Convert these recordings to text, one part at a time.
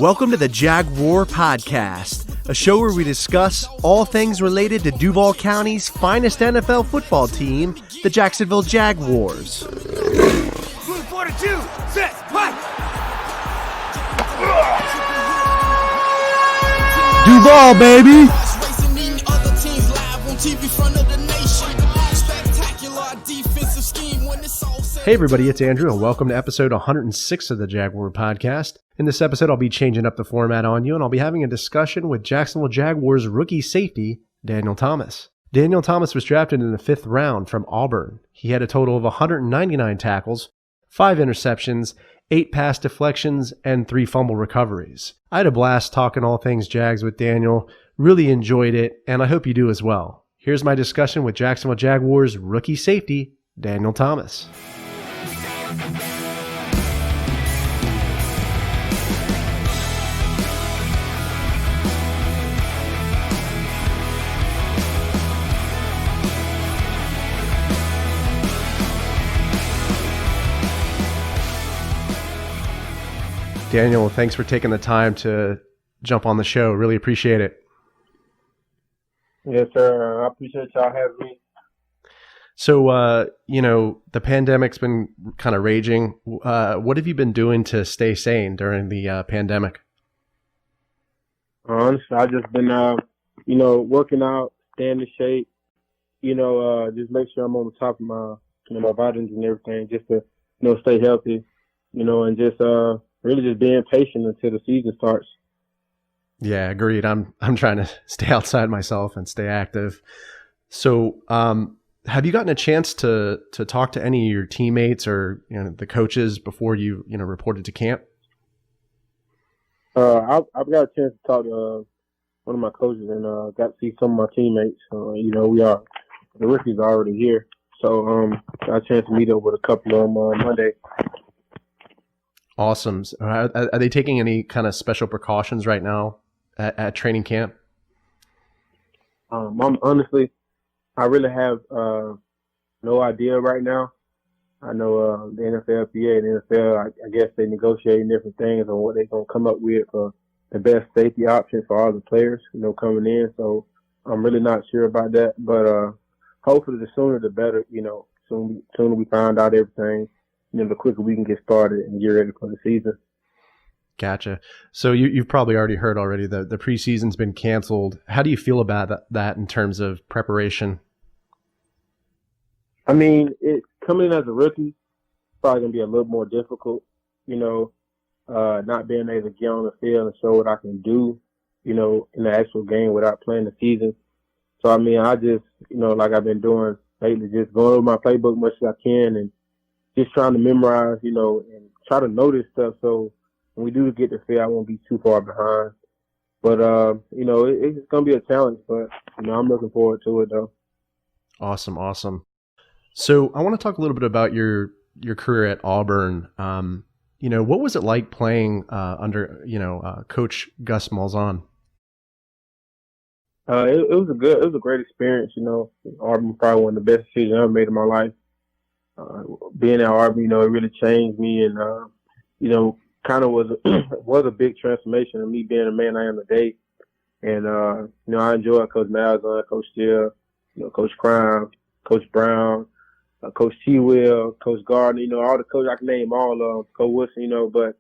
Welcome to the Jaguar Podcast, a show where we discuss all things related to Duval County's finest NFL football team, the Jacksonville Jaguars. Move 42, set, fight! Duval, baby! Hey everybody, it's Andrew and welcome to episode 106 of the Jaguar Podcast. In this episode, I'll be changing up the format on you and I'll be having a discussion with Jacksonville Jaguars rookie safety, Daniel Thomas. Daniel Thomas was drafted in the 5th round from Auburn. He had a total of 199 tackles, 5 interceptions, 8 pass deflections, and 3 fumble recoveries. I had a blast talking all things Jags with Daniel, really enjoyed it, and I hope you do as well. Here's my discussion with Jacksonville Jaguars rookie safety, Daniel Thomas. Daniel, thanks for taking the time to jump on the show. Really appreciate it. Yes, sir. I appreciate y'all having me. So, the pandemic's been kind of raging. What have you been doing to stay sane during the pandemic? Honestly, I've just been, working out, staying in shape, just make sure I'm on the top of my, my vitamins and everything, just to, stay healthy, and just really just being patient until the season starts. Yeah, agreed. I'm trying to stay outside myself and stay active. So, have you gotten a chance to talk to any of your teammates or the coaches before you reported to camp? I've got a chance to talk to one of my coaches and got to see some of my teammates. The rookies are already here, so got a chance to meet up with a couple of them on Monday. Awesome. So are they taking any kind of special precautions right now at training camp? I really have no idea right now. I know the NFLPA and the NFL, I guess they negotiate different things on what they're going to come up with for the best safety option for all the players, coming in. So I'm really not sure about that. But hopefully the sooner the better, sooner we find out everything, the quicker we can get started and get ready for the season. Gotcha. So you've probably already heard already the preseason's been canceled. How do you feel about that in terms of preparation? I mean, coming in as a rookie, it's probably going to be a little more difficult, not being able to get on the field and show what I can do, in the actual game without playing the season. So, I mean, I just, like I've been doing lately, just going over my playbook much as I can and just trying to memorize, and try to know this stuff so when we do get to field, I won't be too far behind. But, it's going to be a challenge, but, I'm looking forward to it, though. Awesome. So I want to talk a little bit about your career at Auburn. What was it like playing under, Coach Gus Malzahn? It was a great experience, Auburn probably one of the best decisions I've ever made in my life. Being at Auburn, it really changed me and, kind of was a big transformation of me being the man I am today. And, I enjoyed Coach Malzahn, Coach Steele, Coach Crime, Coach Brown, Coach T-Will, Coach Gardner, all the coaches, I can name all of them, Coach Wilson, but,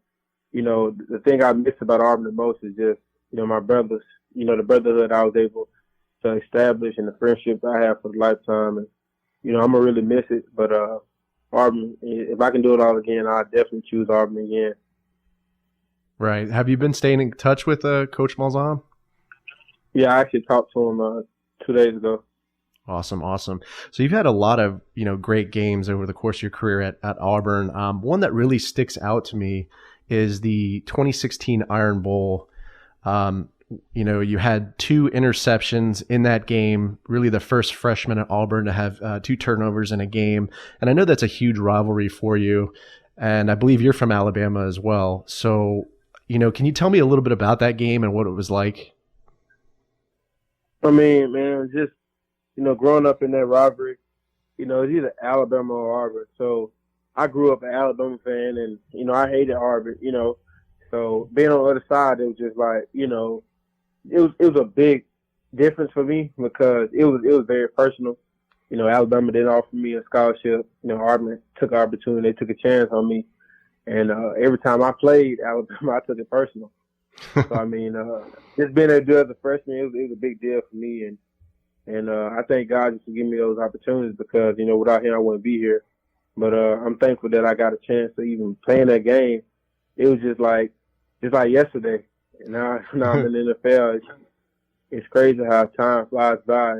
the thing I miss about Auburn the most is just, my brothers, the brotherhood I was able to establish and the friendships I have for the lifetime. And, I'm going to really miss it. But Auburn, if I can do it all again, I'll definitely choose Auburn again. Right. Have you been staying in touch with Coach Malzahn? Yeah, I actually talked to him 2 days ago. Awesome. So you've had a lot of, great games over the course of your career at Auburn. One that really sticks out to me is the 2016 Iron Bowl. You had 2 interceptions in that game, really the first freshman at Auburn to have 2 turnovers in a game. And I know that's a huge rivalry for you. And I believe you're from Alabama as well. So, can you tell me a little bit about that game and what it was like? I mean, man, just, growing up in that rivalry, it's either Alabama or Auburn. So I grew up an Alabama fan and, I hated Auburn, So being on the other side, it was just like, it was a big difference for me because it was very personal. Alabama didn't offer me a scholarship. Auburn took an opportunity. They took a chance on me. And every time I played Alabama, I took it personal. So, I mean, just being able to do it as a freshman, it was a big deal for me. And I thank God just to give me those opportunities because, without him, I wouldn't be here. But I'm thankful that I got a chance to even play in that game. It was just like yesterday. And now I'm in the NFL. It's crazy how time flies by.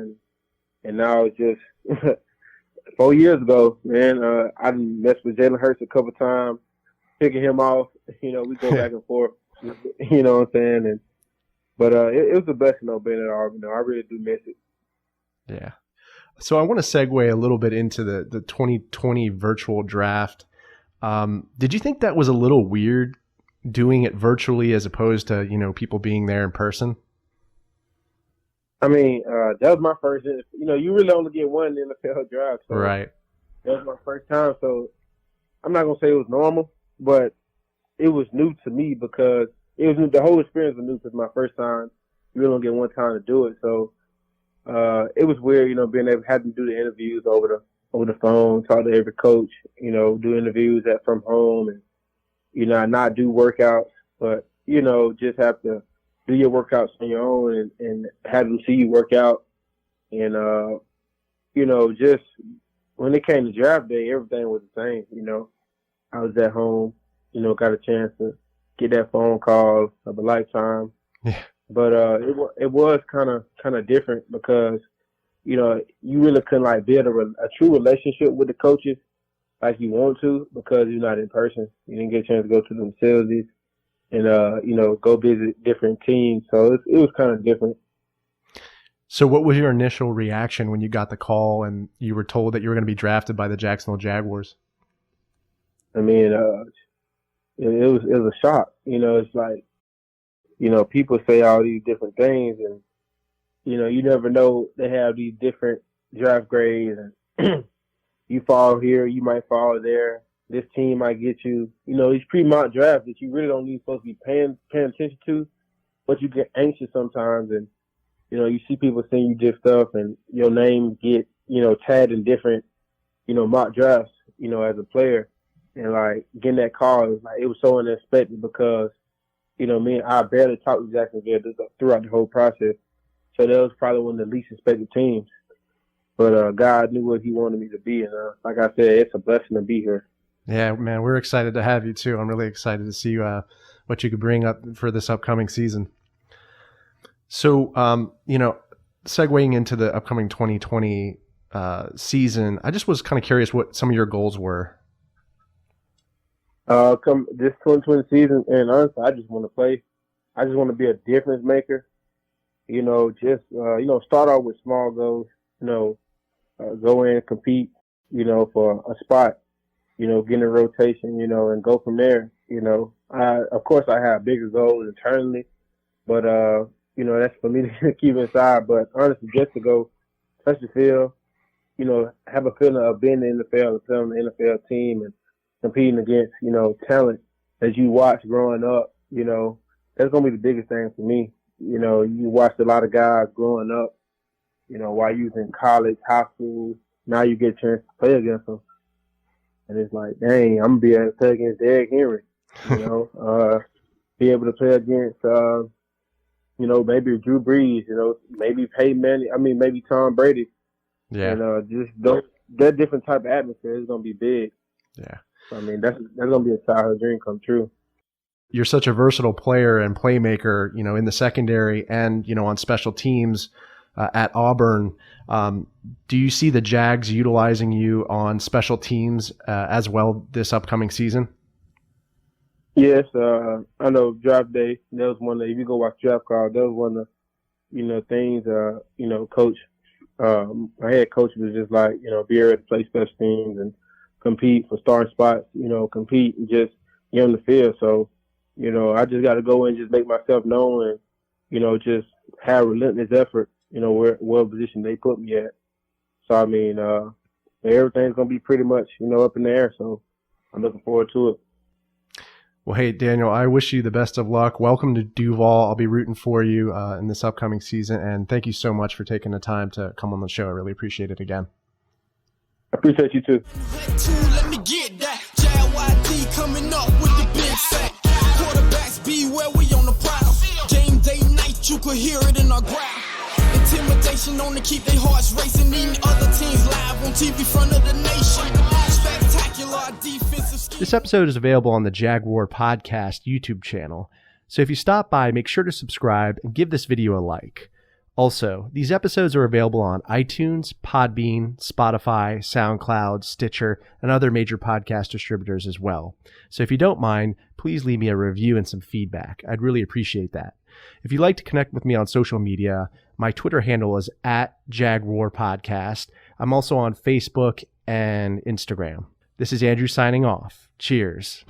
And now it's just 4 years ago, man, I messed with Jalen Hurts a couple times, picking him off. We go back and forth. You know what I'm saying? But it was a blessing, though, being at Auburn. I really do miss it. Yeah. So I want to segue a little bit into the 2020 virtual draft. Did you think that was a little weird doing it virtually as opposed to, people being there in person? I mean, that was my first. You really only get one NFL draft. So right. That was my first time. So I'm not gonna say it was normal, but it was new to me because it was new. The whole experience was new because my first time. You really don't get one time to do it. So it was weird, being able to have to do the interviews over the phone, talk to every coach, do interviews from home, and not do workouts, but just have to do your workouts on your own and have them see you work out. And, just when it came to draft day, everything was the same, I was at home, got a chance to get that phone call of a lifetime. Yeah. But it was kind of different because, you really couldn't build a true relationship with the coaches like you want to because you're not in person. You didn't get a chance to go to the facilities and go visit different teams. So it was kind of different. So what was your initial reaction when you got the call and you were told that you were going to be drafted by the Jacksonville Jaguars? I mean, it was a shock. It's like, people say all these different things and, you never know they have these different draft grades and you fall here, you might fall there. This team might get you, these pre-mock drafts that you really don't even supposed to be paying attention to, but you get anxious sometimes and, you see people send you this stuff and your name get, tagged in different, mock drafts, as a player. And getting that call, it was so unexpected because, me and I barely talked to Jacksonville throughout the whole process. So that was probably one of the least expected teams. But God knew what he wanted me to be. And like I said, it's a blessing to be here. Yeah, man, we're excited to have you too. I'm really excited to see what you could bring up for this upcoming season. So, segueing into the upcoming 2020 season, I just was kind of curious what some of your goals were. Come this 2020 season, and honestly, I just want to play. I just want to be a difference maker. Start off with small goals. Go in and compete. For a spot. Get in rotation. And go from there. Of course I have bigger goals internally, but that's for me to keep inside. But honestly, just to go touch the field, have a feeling of being in the NFL, and on the NFL team, and competing against, talent that you watch growing up, that's going to be the biggest thing for me. You watched a lot of guys growing up, while you was in college, high school. Now you get a chance to play against them. And it's like, dang, I'm going to be able to play against Derrick Henry, be able to play against, maybe Drew Brees, maybe Peyton Manning, maybe Tom Brady. Yeah. And that different type of atmosphere is going to be big. Yeah. So, that's going to be a childhood dream come true. You're such a versatile player and playmaker, in the secondary and, on special teams at Auburn. Do you see the Jags utilizing you on special teams as well this upcoming season? Yes. I know draft day, that was one of, if you go watch draft call, that was one of, things, coach, my head coach was just like, be able to play special teams and compete for starting spots, compete and just get on the field. So, I just got to go in and just make myself known and, just have relentless effort, what position they put me at. So, everything's going to be pretty much, up in the air. So I'm looking forward to it. Well, hey, Daniel, I wish you the best of luck. Welcome to Duval. I'll be rooting for you in this upcoming season. And thank you so much for taking the time to come on the show. I really appreciate it again. I appreciate you too. Let me get that. JYD coming up with the big sack. Quarterbacks beware, we on the prowl. Game day night, you could hear it in our growl. Intimidation on to keep their hearts racing. Eating other teams live on TV front of the nation. Spectacular defensive scheme. This episode is available on the Jaguar Podcast YouTube channel. So if you stop by, make sure to subscribe and give this video a like. Also, these episodes are available on iTunes, Podbean, Spotify, SoundCloud, Stitcher, and other major podcast distributors as well. So if you don't mind, please leave me a review and some feedback. I'd really appreciate that. If you'd like to connect with me on social media, my Twitter handle is @JaguarPodcast. I'm also on Facebook and Instagram. This is Andrew signing off. Cheers.